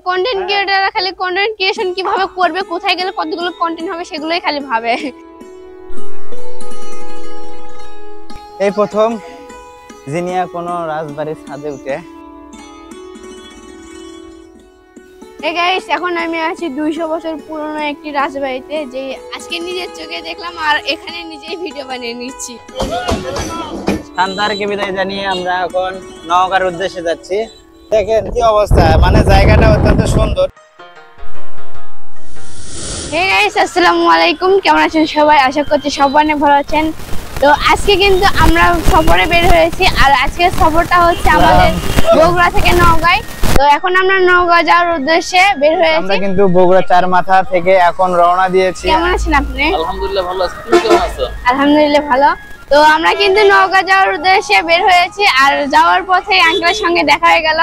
Content ক্রিয়েটররা খালি content creation কিভাবে করবে, কোথায় গেলে কতগুলো কন্টেন্ট হবে সেগুলোই খালি ভাবে। এই প্রথম জিনিয়া কোনো রাজবাড়ির ছাদে উঠে। এই গাইস, এখন আমি আছি 200 বছর পুরনো একটি রাজবাড়িতে, যে আজকে নিজের চোখে দেখলাম আর এখানে নিজেই ভিডিও বানিয়ে নিচ্ছি। শান্তাহারকে বিদায় জানিয়ে আমরা এখন নওগাঁর উদ্দেশ্যে যাচ্ছি। দেখেন কি অবস্থা, মানে জায়গাটা অত্যন্ত সুন্দর। হে গাইস, আসসালামু আলাইকুম, কেমন আছেন সবাই? আশা করছি সবাই অনেক ভালো আছেন। তো আজকে কিন্তু আমরা সফরে বের হয়েছি, আর আজকের সফরটা হচ্ছে আমাদের বগুড়া থেকে নওগাঁয়। তো এখন আমরা নওগাঁ যাওয়ার উদ্দেশ্যে বের হয়েছি। আমরা কিন্তু বগুড়া চারমাথা থেকে এখন রওনা দিয়েছি। কেমন আছেন আপনি? আলহামদুলিল্লাহ ভালো আছি, তুমি কেমন আছো? আলহামদুলিল্লাহ ভালো। তো আমরা কিন্তু নওগাঁ যাওয়ার উদ্দেশ্যে বের হয়েছি, আর যাওয়ার পথে আঙ্কেলের সঙ্গে দেখা হয়ে গেল।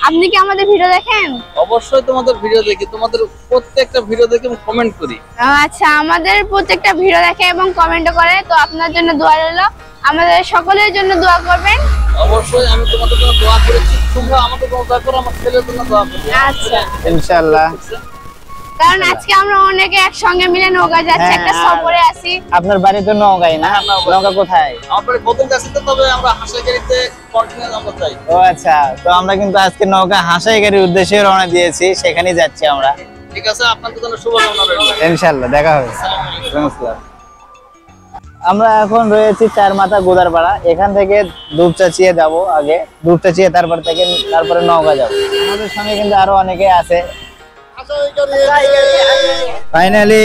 আপনি কি আমাদের ভিডিও দেখেন? অবশ্যই তোমাদের ভিডিও দেখি, তোমাদের প্রত্যেকটা ভিডিও দেখে আমি কমেন্ট করি। আচ্ছা, আমাদের প্রত্যেকটা ভিডিও দেখে এবং কমেন্টও করে। তো আপনার জন্য দোয়া রইল, আমাদের সকলের জন্য দোয়া করবেন। অবশ্যই আমি তোমাদের জন্য দোয়া করেছি, তোমরা আমাকে দোয়া করো, আমার ছেলের জন্য দোয়া করো। আচ্ছা, ইনশাআল্লাহ। কারণ আজকে আমরা অনেকে একসঙ্গে মিলে নওগাঁ যাচ্ছি, একটা সফরে আছি। আপনার বাড়ি তো নওগাঁই না? নওগাঁ কোথায়? আমার বাড়ি বদল কাছে, তবে আমরা হাসাইগাড়িতে কন্টিনিউ আমরা যাই। ও আচ্ছা, তো আমরা কিন্তু আজকে নওগাঁ হাসাইগাড়ির উদ্দেশ্যে রওনা দিয়েছি, সেখানেই যাচ্ছি আমরা। ঠিক আছে, আপনাদের জন্য শুভকামনা রইল। ইনশাআল্লাহ, দেখা হবে। নমস্কার। আমরা এখন রয়েছি চারমাথা গোদারপাড়া। এখান থেকে দুপচাচিয়ে যাব, আগে দুপচাচিয়ে তারপরে নওগাঁ যাব। আমাদের সঙ্গে কিন্তু আরো অনেকে আছে। ফাইনালি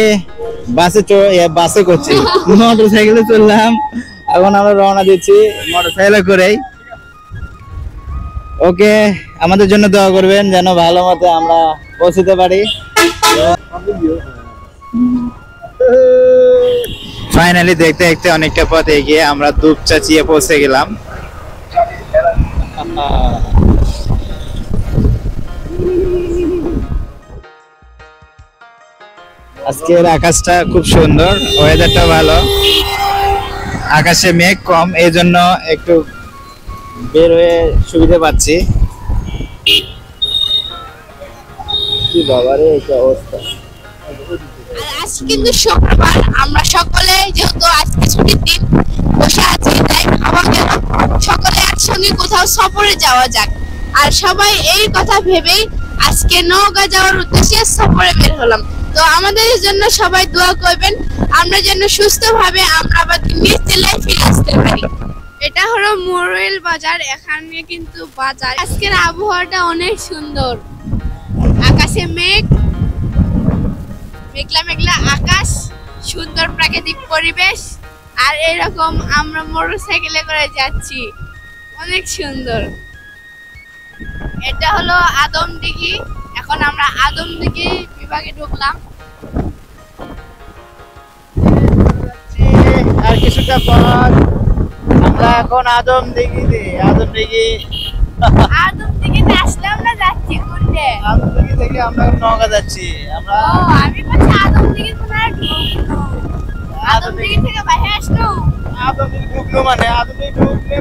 বাসে করছি, মোটরসাইকেলে চললাম। এখন আমরা রওনা দিচ্ছি মোটরসাইকেলে করেই। ওকে, আমাদের জন্য দোয়া করবেন যেন ভালো মতো আমরা পৌঁছতে পারি। ফাইনালি দেখতে দেখতে অনেকটা পথ এগিয়ে আমরা দুপচাচিয়ে পৌঁছে গেলাম। আজকের আকাশটা খুব সুন্দর, ওয়েদারটা ভালো, আকাশে মেঘ কম, এই জন্য একটু বের হয়ে সুবিধা পাচ্ছি। কি বাবারে, এই অবস্থা। আজ কিন্তু শুক্রবার, আমরা সকলে যেহেতু আজকে ছুটির দিন বসে আছি, তাই ভাবা গেল সকলে একসঙ্গে কোথাও সফরে যাওয়া যাক। আর সবাই এই কথা ভেবেই আজকে নওগাঁ যাওয়ার উদ্দেশ্যে সফরে বের হলাম। তো আমাদের জন্য সবাই দোয়া করবেন, আমরা যেন সুস্থভাবে আমরা আবার নিজ জেলায় ফিরে আসতে পারি। এটা হলো মোরেল বাজার, এখানে কিন্তু বাজার। আজকের আবহাওয়াটা অনেক সুন্দর, আকাশে মেঘ, মেঘলা মেঘলা আকাশ, সুন্দর প্রাকৃতিক পরিবেশ, আর এরকম আমরা মোটরসাইকেলে করে যাচ্ছি, অনেক সুন্দর। এটা হলো আদমদিঘি, এখন আমরা আদমদিঘি বিভাগে ঢুকলাম। আর কিছুটা পথ আমরা এখন আদমদিঘিতে আসলে আমরা যাচ্ছি ঘুরতে। আদমদিঘি থেকে আমরা নওগাঁ যাচ্ছি। আমরা আমি বলছি আদমদিঘি তোমরা ঢুকলো, আদমদিঘি থেকে বাইরে আসলো। আদমদিঘি ঢুকলো মানে আদমদিঘি ঢুকলে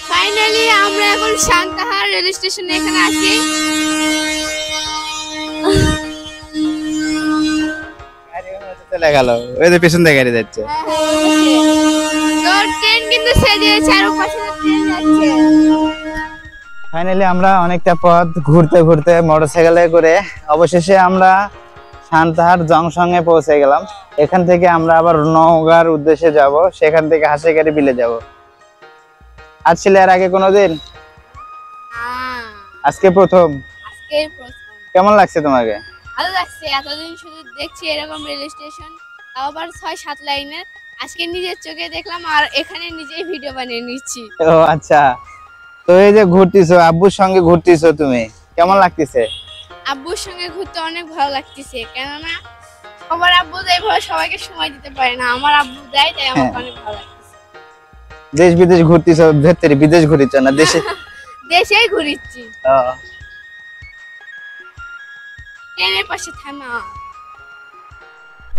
ফাইনালি আমরা এখন সান্তাহার রেল স্টেশনে এখানে আছি। চলে গেল, ওই যে পেছন দিয়ে গাড়ি যাচ্ছে। তো ট্রেন কিন্তু ছেড়ে দিয়েছে, আর পাশে ট্রেন যাচ্ছে। ফাইনালি আমরা অনেকটা পথ ঘুরতে ঘুরতে মোটরসাইকেলে করে অবশেষে আমরা সান্তাহার জংশনে পৌঁছে গেলাম। এখান থেকে আমরা আবার নওগাঁর উদ্দেশ্যে যাব, সেখান থেকে হাসাইগাড়ি বিলে যাব। আসছিলে এর আগে কোনোদিন? আজকে প্রথম। কেমন লাগছে তোমাকে? ভালো লাগছে, এতদিন শুধু দেখছি এরকম রেল স্টেশন, তাও আবার 6-7 লাইনের। আজকে নিজের চোখে দেখলাম আর এখানে নিজেই ভিডিও বানিয়ে নিচ্ছি। ও আচ্ছা, তো এই যে ঘুরতেছো, আব্বুর সঙ্গে ঘুরতেছো, তুমি কেমন লাগতেছে? আব্বুর সঙ্গে ঘুরতে অনেক ভালো লাগতেছে, কেননা সবার আব্বু এইভাবে সবাইকে সময় দিতে পারে না, আমার আব্বু দেয়, তাই আমার অনেক ভালো লাগতেছে। দেশ বিদেশ ঘুরতেছো? ভেতরে বিদেশ ঘুরিছ না, দেশে? দেশেই ঘুরিচ্ছি। ট্রেনের পাশে থামা।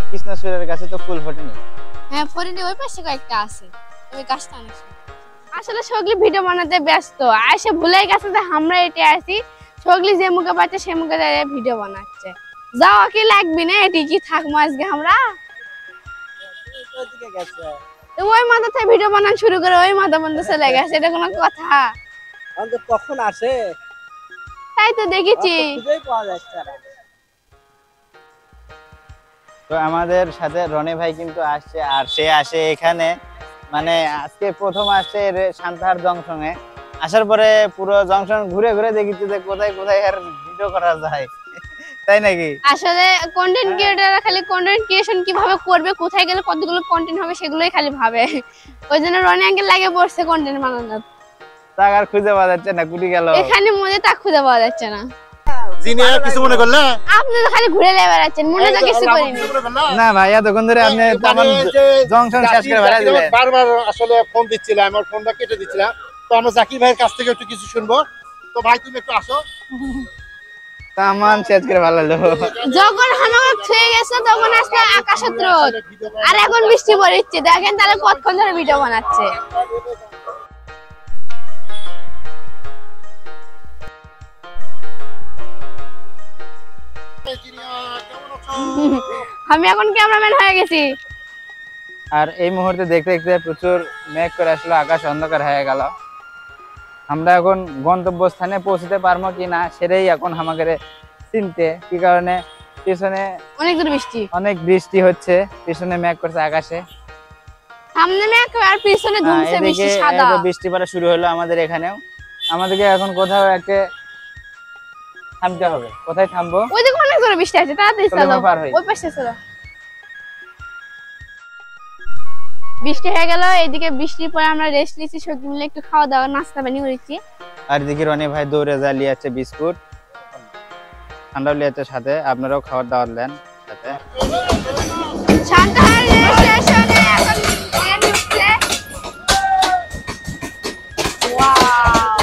কৃষ্ণচূড়ার কাছে তো ফুল ফোটেনি? হ্যাঁ, ফরিদে ওই পাশে কয়েকটা আছে, ওই কাজটা আনিস। আসলে সগলি ভিডিও বানাতে ব্যস্ত, আইসে ভুলে গেছে যে আমরা এটি আসি। সগলি যে মুখে পাচ্ছে সে মুখে দাঁড়িয়ে ভিডিও বানাচ্ছে। যাওয়া কি লাগবি না, এটি কি থাকবো আজকে আমরা? তো ওই মাথা থেকে ভিডিও বানানো শুরু করে ওই মাথা বন্ধ চলে গেছে, এটা কোনো কথা? কখন আসে তাই তো দেখেছি। পাওয়া যাচ্ছে না। তো আমাদের সাথে রনি ভাই কিন্তু আসছে, আর সে আসে এখানে মানে আজকে প্রথম আসছে সান্তাহার জংশনে। আসার পরে পুরো জংশন ঘুরে ঘুরে দেখেছি যে কোথায় কোথায় আর ভিডিও করা যায়, তাই নাকি? আসলে কন্টেন্ট ক্রিয়েটররা খালি কন্টেন্ট ক্রিয়েশন কিভাবে করবে, কোথায় গেলে কতগুলো কন্টেন্ট হবে সেগুলোই খালি ভাবে। ওই জন্য রনি আঙ্কেল লাগে পড়ছে কন্টেন্ট বানানোর। তা আর খুঁজে পাওয়া যাচ্ছে না, কুটি গেল এখানে মনে তা খুঁজে পাওয়া যাচ্ছে না। জিনিয়া কিছু মনে করলে? আপনি তো খালি ঘুরে বেড়াচ্ছেন, মনে তো কিছু করিনি। না ভাই, এতক্ষণ ধরে আপনি তেমন জংশন শেষ করে বেড়াই দিলেন। বারবার আসলে ফোন দিচ্ছিলাম, আমার ফোনটা কেটে দিচ্ছিলাম। তো আমরা জাকির ভাইয়ের কাছ থেকে একটু কিছু শুনবো। তো ভাই তুমি একটু আসো। তামান শেষ করে ভালো লাগলো। যখন হামাক ছুঁয়ে গেছে তখন আসলে আকাশের রোদ, আর এখন বৃষ্টি পড়ছে। দেখেন তাহলে কতক্ষণ ধরে ভিডিও বানাচ্ছে। আমি এখন ক্যামেরাম্যান হয়ে গেছি। আর এই মুহূর্তে দেখতে দেখতে প্রচুর মেঘ করে আসলো, আকাশ অন্ধকার হয়ে গেল। আমরা এখন গন্তব্যস্থানে পৌঁছতে পারবো কিনা সেটাই এখন আমাদের চিনতে। কি কারণে পিছনে অনেক দূর বৃষ্টি, অনেক বৃষ্টি হচ্ছে, পিছনে মেঘ করছে আকাশে, সামনে মেঘ আর পিছনে ধুমছে বৃষ্টি সাদা। বৃষ্টি পড়া শুরু হলো আমাদের এখানেও। আমাদেরকে এখন কোথাও একটা থামতে হবে। কোথায় থামবো? ওইদিকে অনেক জোরে বৃষ্টি আছে, তাড়াতাড়ি চলো ওই পাশে চলো। বৃষ্টি হয়ে গেল, এইদিকে বৃষ্টির পরে আমরা রেস্ট নিচ্ছি, সবজি মিলে একটু খাওয়া দাওয়া নাস্তা পানি করেছি। আর এদিকে রনি ভাই দৌড়ে যা লিয়াচ্ছে বিস্কুট, ঠান্ডাও লিয়াচ্ছে সাথে। আপনারাও খাবার দাবার নেন সাথে। সান্তাহার রেল স্টেশনে এখন ট্রেন ঢুকছে। ওয়াও,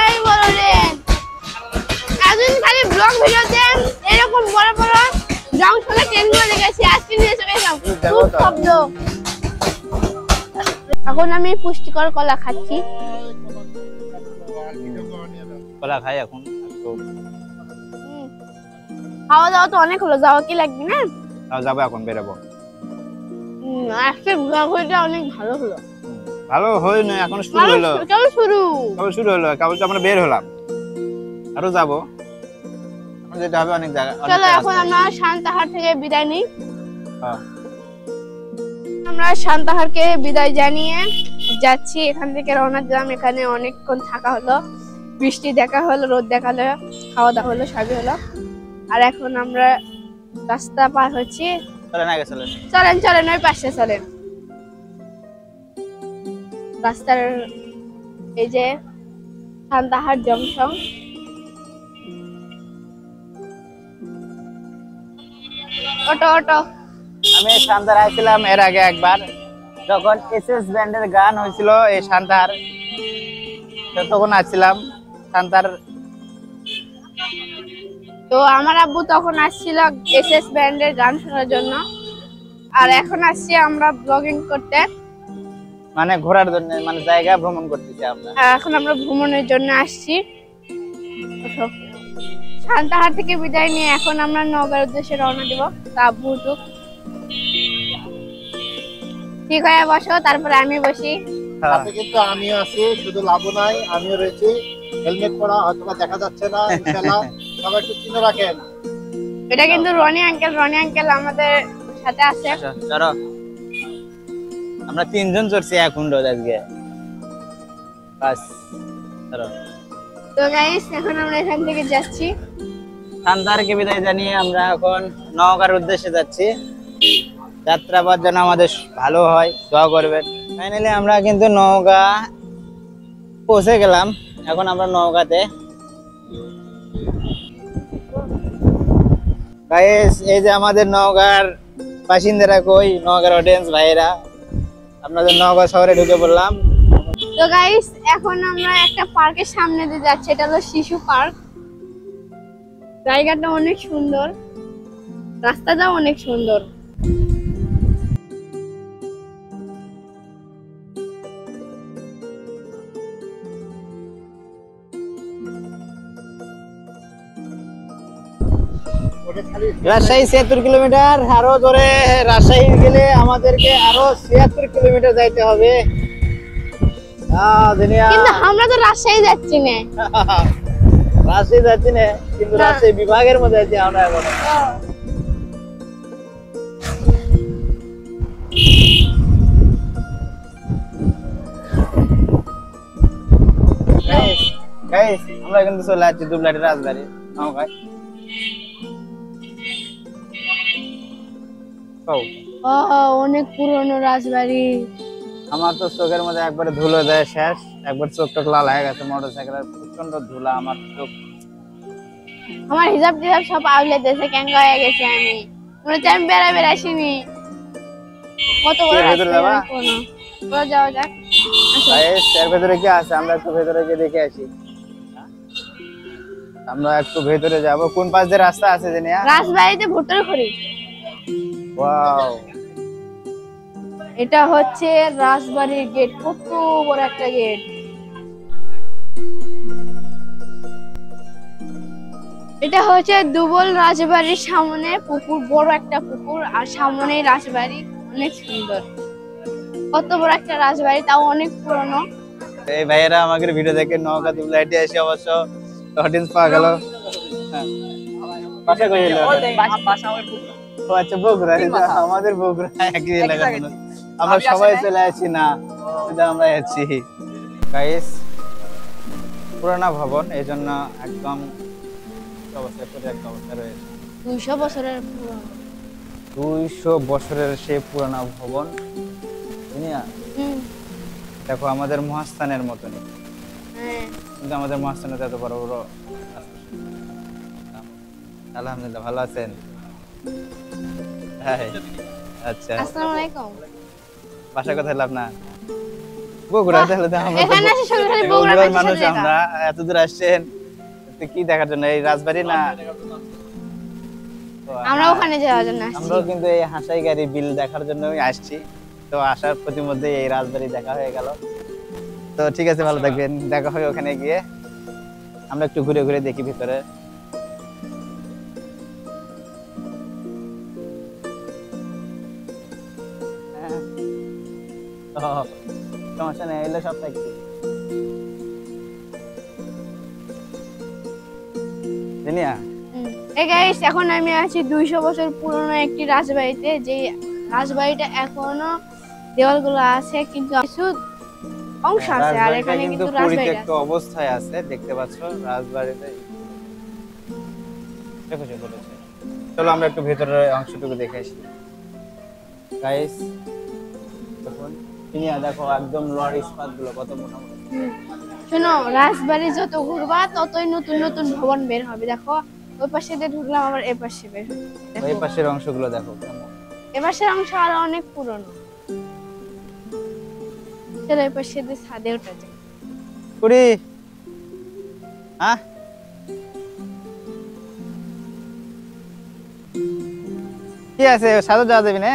এই বড় ট্রেন। একদিন খালি ব্লগ ভিডিওতে এরকম বড় বড় জংশনে ট্রেনগুলো দেখেছি, আজকে নিয়ে চলে এলাম। খুব শব্দ। এখন আমি পুষ্টিকর কলা খাচ্ছি। কলা খাই এখন। খাওয়া দাওয়া তো অনেক হলো, যাওয়া কি লাগবে না? যাবো এখন, বেরোবো। আজকে ঘোরাঘুরিটা অনেক ভালো হলো। ভালো হয়নি, এখন শুরু হলো। কেবল শুরু হলো, কেবল তো আমরা বের হলাম, আরো যাবো। যেটা হবে অনেক জায়গা। চলো এখন আমরা সান্তাহার থেকে বিদায় নিই। হ্যাঁ, আমরা সান্তাহারকে বিদায় জানিয়ে যাচ্ছি, এখান থেকে রওনা দিলাম। এখানে অনেকক্ষণ থাকা হলো, বৃষ্টি দেখা হলো, রোদ দেখা হলো, খাওয়া দাওয়া হলো, সবই হলো। আর এখন আমরা রাস্তা পার হচ্ছি। চলেন চলেন ওই পাশে চলেন। রাস্তার এই যে সান্তাহার জংশন। Auto auto. আমি সান্তাহার আসছিলাম এর আগে একবার, যখন এসএস ব্যান্ডের গান হয়েছিল এই সান্তাহার, তখন আসছিলাম সান্তাহার। তো আমার আব্বু তখন আসছিল এসএস ব্যান্ডের গান শোনার জন্য, আর এখন আসছি আমরা ব্লগিং করতে, মানে ঘোরার জন্য, মানে জায়গা ভ্রমণ করতেছি আমরা। এখন আমরা ভ্রমণের জন্য আসছি। সান্তাহার থেকে বিদায় নিয়ে এখন আমরা নওগাঁর উদ্দেশ্যে রওনা দিব। তা আব্বু উঠুক, ঠিক হয়ে বসো, তারপরে আমি বসি। সাথে কিন্তু আমিও আছি, শুধু লাভ নাই, আমিও রয়েছি। হেলমেট পরা হয়তো দেখা যাচ্ছে না, ইনশাআল্লাহ সবাই একটু চিনে রাখেন। এটা কিন্তু রনি আঙ্কেল আমাদের সাথে আছে। চলো, আমরা তিনজন চড়ছি এখন রোজ আজকে। বাস চলো। তো গাইস এখন আমরা এখান থেকে যাচ্ছি। সান্তাহারকে বিদায় জানিয়ে আমরা এখন নওগাঁর উদ্দেশ্যে যাচ্ছি। যাত্রাপথ যেন আমাদের ভালো হয়, দোয়া করবেন। ফাইনালি আমরা কিন্তু নওগাঁ পৌঁছে গেলাম। এখন আমরা নওগাঁতে। গাইস এই যে আমাদের নওগাঁর বাসিন্দারা কই, নওগাঁর অডিয়েন্স ভাইয়েরা, আপনাদের নওগাঁ শহরে ঢুকে পড়লাম। তো গাইস এখন আমরা একটা পার্কের সামনে দিয়ে যাচ্ছি, এটা হলো শিশু পার্ক। জায়গাটা অনেক সুন্দর, রাস্তাটাও অনেক সুন্দর। ওটা খালি রাজশাহী ৭৬ কিলোমিটার, আরো ধরে রাজশাহী গেলে আমাদেরকে আরো ৭৬ কিলোমিটার যাইতে হবে। দুনিয়া কিন্তু আমরা তো রাজশাহী যাচ্ছি না। রাজশাহী যাচ্ছি না, কিন্তু না। রাজশাহী বিভাগের মধ্যে আছি আমরা এখন। গাইস আমরা কিন্তু চলে আসছি দুবলাটি রাজবাড়ি। নাও ভাই ও অনেক পুরনো রাজবাড়ি। আমার তো চোখের মধ্যে একবারে ধুলো দেয় শেষ, একবার চোখ টোক লাল হয়ে গেছে মোটরসাইকেলের প্রচন্ড ধুলা আমার চোখ। আমার হিসাব টিসাব সব আউলে দেশে ক্যাঙ্গা হয়ে গেছে। আমি মনে হচ্ছে আমি বেড়াবে আসিনি। কত বড় এর ভেতরে যাবা? রাস্তা পুরনো। চলো যাওয়া যাক। আসো। গাইস এর ভেতরে কি আছে আমরা একটু ভেতরে গিয়ে দেখে আসি। আমরা একটু ভেতরে যাব। কোন পাশ দিয়ে রাস্তা আছে জানি? রাজবাড়িতে ভোটার করি। ওয়াও, এটা হচ্ছে রাজবাড়ির গেট। কত বড় একটা গেট। এটা হচ্ছে দুবল রাজবাড়ির সামনে পুকুর, বড় একটা পুকুর, আর সামনে রাজবাড়ি। অনেক সুন্দর। কত বড় একটা রাজবাড়ি, তাও অনেক পুরনো। এই ভাইয়েরা আমাদের ভিডিও দেখে নওগাঁ দুবলাইটে এসে অবশ্য অডিয়েন্স পাওয়া গেল। হ্যাঁ। বাসা কই এলো? ও আচ্ছা বগুড়া, আমাদের বগুড়া একই এলাকা মনে হয়। আমরা সবাই চলে আসছি না, শুধু আমরা আছি। গাইস পুরানা ভবন, এই জন্য একদম অবস্থা করে একটা অবস্থা রয়েছে। 200 বছরের পুরনো। 200 বছরের সেই পুরানা ভবন। দুনিয়া হুম, দেখো আমাদের মহাস্থানের মতনই, হ্যাঁ। কিন্তু আমাদের মহাস্থানে তো এত বড় বড়। আলহামদুলিল্লাহ, ভালো আছেন? হ্যাঁ, আচ্ছা। আসসালামু আলাইকুম। বাসা কোথায় আপনার? বগুড়া। তাহলে তো আমরা এখানে এসে শুধু খালি বগুড়া বগুড়ার মানুষের মানুষ। সাথে দেখা। আমরা এত দূর আসছেন তো কি দেখার জন্য? এই রাজবাড়ি না? তো আমরা ওখানে যাওয়ার জন্য আসছি। আমরাও কিন্তু এই হাসাই গাড়ি বিল দেখার জন্যই আসছি। তো আসার প্রতিমধ্যে এই রাজবাড়ি দেখা হয়ে গেল। তো ঠিক আছে, ভালো থাকবেন, দেখা হবে ওখানে গিয়ে। আমরা একটু ঘুরে ঘুরে দেখি ভিতরে। হ্যাঁ। তো সমস্যা নেই, এগুলো সব থাকছে। জানিয়া এই গাইস, এখন আমি আছি 200 বছর পুরনো একটি রাজবাড়িতে। যে রাজবাড়িটা এখনো দেওয়ালগুলো আছে, কিন্তু কিছু অংশ আছে। আর রাজবাড়িটা এখানে কিন্তু কিন্তু রাজবাড়ি পরিত্যক্ত আছে। অবস্থায় আছে, দেখতে পাচ্ছ রাজবাড়িতে। দেখো যে বলেছে। চলো আমরা একটু ভেতরের অংশটুকু দেখে আসি। গাইস দেখুন, চিনিয়া দেখো একদম লোহার ইস্পাত গুলো কত মোটা মোটা। শোনো, রাজবাড়ি যত ঘুরবা ততই নতুন নতুন ভবন বের হবে। দেখো ওই পাশে দিয়ে ঢুকলাম, আবার এই পাশে বের হবে। দেখো, এই পাশের অংশগুলো দেখো কেমন। এই পাশের অংশ আরো অনেক পুরনো। চলো এই পাশে দিয়ে ছাদে ওঠা যায়। কুড়ি হ্যাঁ কি আছে, সাদা যাওয়া যাবি না?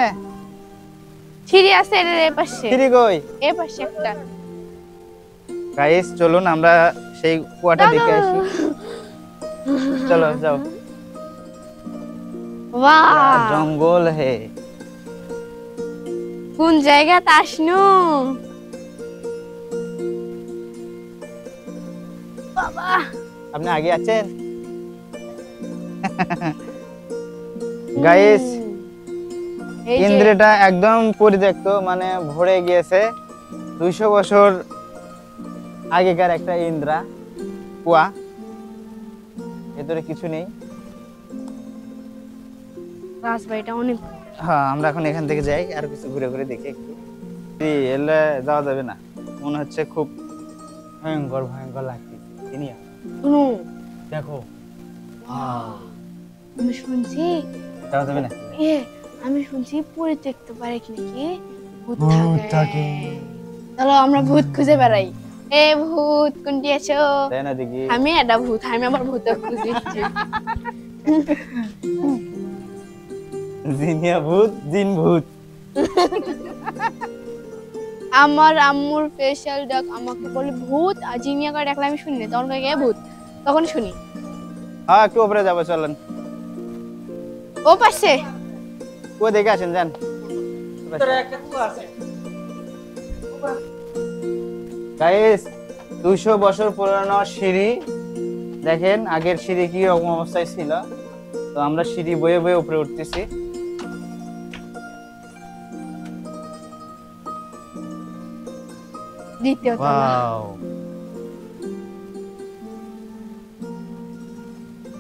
সিঁড়ি আছে এর এই পাশে। সিঁড়ি কই? এই পাশে একটা। গাইস চলুন আমরা সেই কুয়াটা দেখে আসি। চলো যাও। বাহ, জঙ্গল হে। কোন জায়গাতে আসনু বাবা। আপনি আগে আছেন? গাইস এই যে কেন্দ্রটা একদম পরিত্যক্ত, মানে ভরে গিয়েছে। 200 বছর আগেকার একটা ইন্দ্রা কুয়া, ভেতরে কিছু নেই। রাজবাড়িটা অনেক। হ্যাঁ, আমরা এখন এখান থেকে যাই আর কিছু ঘুরে ঘুরে দেখি একটু। এলে যাওয়া যাবে না, মনে হচ্ছে খুব ভয়ঙ্কর ভয়ঙ্কর লাগতেছে। চিনিয়া শুনো, দেখো, আমি শুনছি যাওয়া যাবে না। আমি শুনছি পরিত্যক্ত পারে কি নাকি ভূত ভূত থাকে। থাকে। চলো আমরা ভূত খুঁজে বেড়াই। এ ভূত কোনটি আছো? তাই না দেখি। আমি একটা ভূত, আমি আমার ভূত খুঁজেছি। জিনিয়া ভূত, জিন ভূত। আমার আম্মুর স্পেশাল ডাক আমাকে বলে ভূত, আর জিনিয়াকে ডাকলে আমি শুনি না। তখন কে ভূত, তখন শুনি। হ্যাঁ একটু উপরে যাবো চলেন। ও পাশে ও দেখে আসেন যান। গাইস 200 বছর পুরানো সিঁড়ি, দেখেন আগের সিঁড়ি কি রকম অবস্থায় ছিল। তো আমরা সিঁড়ি বয়ে বয়ে উপরে উঠতেছি। দ্বিতীয় তলা। ওয়াও,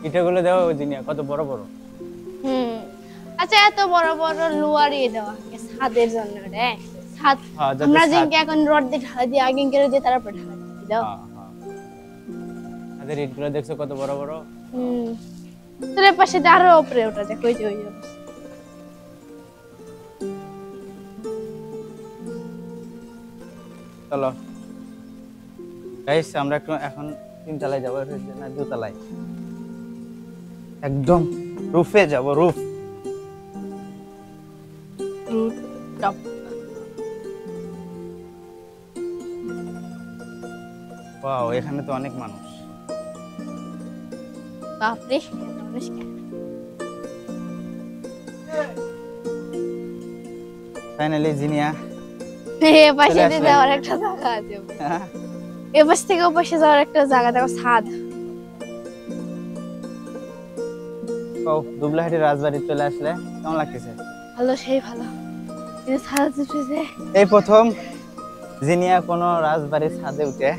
ইটাগুলো দেখো জিনিয়া কত বড় বড়। আচ্ছা এত বড় বড় লোয়ারি দেওয়া ছাদের জন্য রে ছাদ। হ্যাঁ, যাতে আমরা ছাদ- যেনকে এখন রড দিয়ে ঢালা দিয়ে আগে করে যে তারপর ঢালা দিও। তাদের ইটগুলো দেখছো কত বড় বড়। তোর পাশে দিয়ে আরো উপরে ওঠা যায় কই যে ওই যে। চলো গাইস আমরা এখন 3 তলায় যাবো না 2 তলায়, একদম রুফে যাব। রুফ টপ ওয়াও, এখানে তো অনেক মানুষ। বাপরে ফাইনালি জিনিয়া এ পাশে চলে দিয়ে আসলে। যাওয়ার একটা জায়গা আছে। এ পাশ থেকে ও পাশে যাওয়ার একটা জায়গা দেখো ছাদ। ও দুবলাহাটি রাজবাড়ি চলে আসলে কেমন লাগতেছে? ভালো সেই ভালো। কিন্তু ছাদ উঠেছে। এই প্রথম জিনিয়া কোনো রাজবাড়ির ছাদে উঠে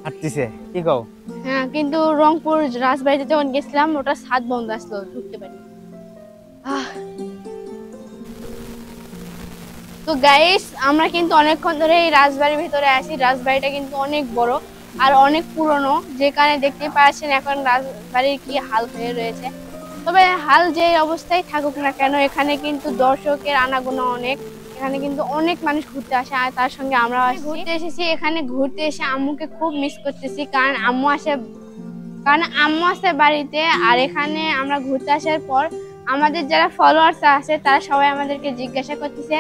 হাঁটতেছে, কি কও? হ্যাঁ কিন্তু রংপুর রাজবাড়িতে যখন গেছিলাম ওটা ছাদ বন্ধ আসলো, ঢুকতে পারি। তো গাইস আমরা কিন্তু অনেকক্ষণ ধরে এই রাজবাড়ির ভিতরে আছি। রাজবাড়িটা কিন্তু অনেক বড় আর অনেক পুরনো, যেখানে দেখতে পাচ্ছেন এখন রাজবাড়ির কি হাল হয়ে রয়েছে। তবে হাল যে অবস্থায় থাকুক না কেন এখানে কিন্তু দর্শকের আনাগোনা অনেক। এখানে কিন্তু অনেক মানুষ ঘুরতে আসে আর তার সঙ্গে আমরা ঘুরতে এসেছি। এখানে ঘুরতে এসে আম্মুকে খুব মিস করতেছি, কারণ আম্মু আসে বাড়িতে। আর এখানে আমরা ঘুরতে আসার পর আমাদের যারা ফলোয়ার্স আছে তারা সবাই আমাদেরকে জিজ্ঞাসা করতেছে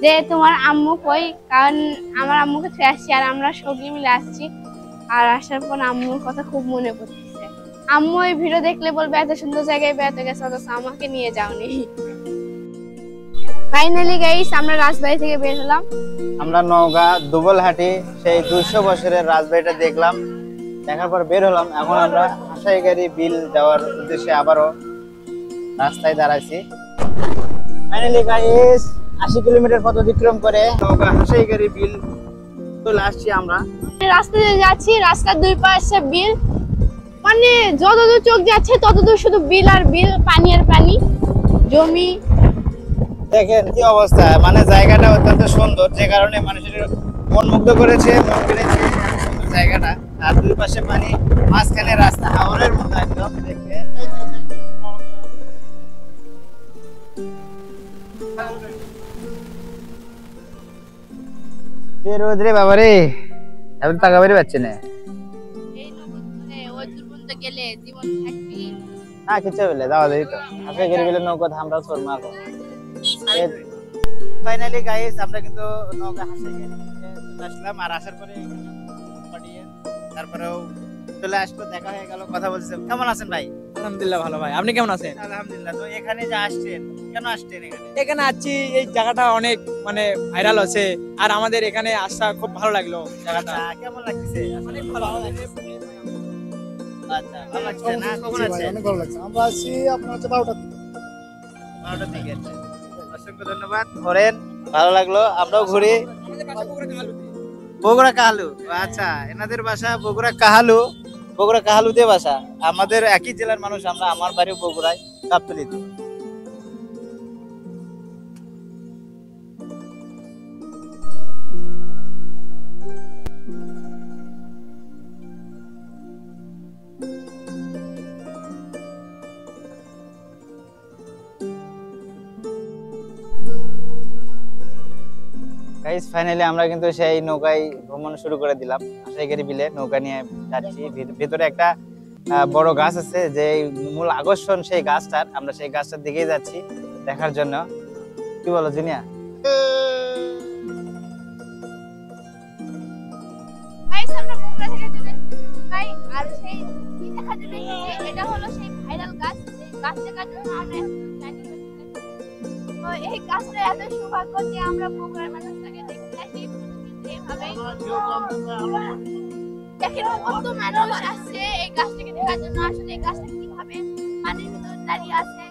যে তোমার আম্মু কই, কারণ আমার আম্মুকে ছুঁয়ে আসছি আর আমরা সবই মিলে আসছি। আর আসার পর আম্মুর কথা খুব মনে পড়তেছে। আম্মু এই ভিডিও দেখলে বলবে এত সুন্দর জায়গায় বেড়াতে গেছে অথচ আমাকে নিয়ে যাওনি। ফাইনালি গাইস আমরা রাজবাড়ি থেকে বের হলাম। আমরা নওগাঁ দুবলহাটি সেই 200 বছরের রাজবাড়িটা দেখলাম, দেখার পর বের হলাম। এখন আমরা হাসাইগাড়ি বিল যাওয়ার উদ্দেশ্যে আবারও রাস্তায় দাঁড়াইছি। ফাইনালি গাইস 80 কিলোমিটার পথ অতিক্রম করে নওগাঁ হাসাইগাড়ি বিল চলে আসছি আমরা। রাস্তা দিয়ে যাচ্ছি, রাস্তার দুই পাশে বিল, মানে যতদূর চোখ যাচ্ছে ততদূর শুধু বিল আর বিল, পানি আর পানি, জমি। দেখেন কি অবস্থা, মানে জায়গাটা অত্যন্ত সুন্দর, যে কারণে মানুষের মন মুগ্ধ করেছে, মন কেড়েছে সুন্দর জায়গাটা। আর দুই পাশে পানি, মাঝখানে রাস্তা, হাওরের মতো একদম দেখতে। রোদ্রে বাবারে এখন তাকাবারই পাচ্ছে না। এই নগরে ওই দূর পর্যন্ত গেলে জীবন থাকবি না কিছু বলে দাওয়া দিই তো আজকে গেলে গেলে নৌকা আমরা চলবো এখন। ফাইনালি গাইস আমরা কিন্তু নৌকা হাসাইগাড়ি আসলাম, আর আসার পরে তারপরেও চলে আসলো, দেখা হয়ে গেল, কথা বলছে। কেমন আছেন ভাই? আলহামদুলিল্লাহ ভালো ভাই, আপনি কেমন আছেন? আলহামদুলিল্লাহ। তো এখানে যে আসছেন, কেন আসছেন এখানে? এখানে আছি, এই জায়গাটা অনেক মানে ভাইরাল আছে, আর আমাদের এখানে আসা খুব ভালো লাগলো জায়গাটা। আচ্ছা, কেমন লাগছে? অনেক ভালো। আচ্ছা, ভালো লাগছে না? কখন আছেন? অনেক ভালো লাগছে। আমরা আছি আপনার হচ্ছে 12টা থেকে। 12টা থেকে। অসংখ্য ধন্যবাদ, ঘোরেন, ভালো লাগলো। আমরাও ঘুরি। বগুড়া কাহালু, আচ্ছা এনাদের বাসা বগুড়া কাহালু, বগুড়া কাহালুতে বাসা। আমাদের একই জেলার মানুষ আমরা, আমার বাড়ি বগুড়ায় গাবতলীতে। গাইস ফাইনালি আমরা কিন্তু সেই নৌকায় ভ্রমণ শুরু করে দিলাম। হাসাইগাড়ি বিলে নৌকা নিয়ে যাচ্ছি। ভিতরে একটা বড় গাছ আছে, যে মূল আকর্ষণ সেই গাছটার। আমরা সেই গাছটার দিকেই যাচ্ছি দেখার জন্য। কি বলো জিনিয়া? গাইস আমরা বগুড়া থেকে চলে এসেছি ভাই। আর সেই কি দেখা যাচ্ছে এটা হলো সেই ভাইরাল গাছ, এই গাছ দেখার জন্য আমরা জানি তো এই গাছটা এত সৌভাগ্য যে আমরা বগুড়ার মানুষটাকে দেখতে আসি এইভাবে দেখেন কত মানুষ আসছে এই গাছটাকে দেখার জন্য আসলে এই গাছটা কিভাবে পানির ভিতর দাঁড়িয়ে আছে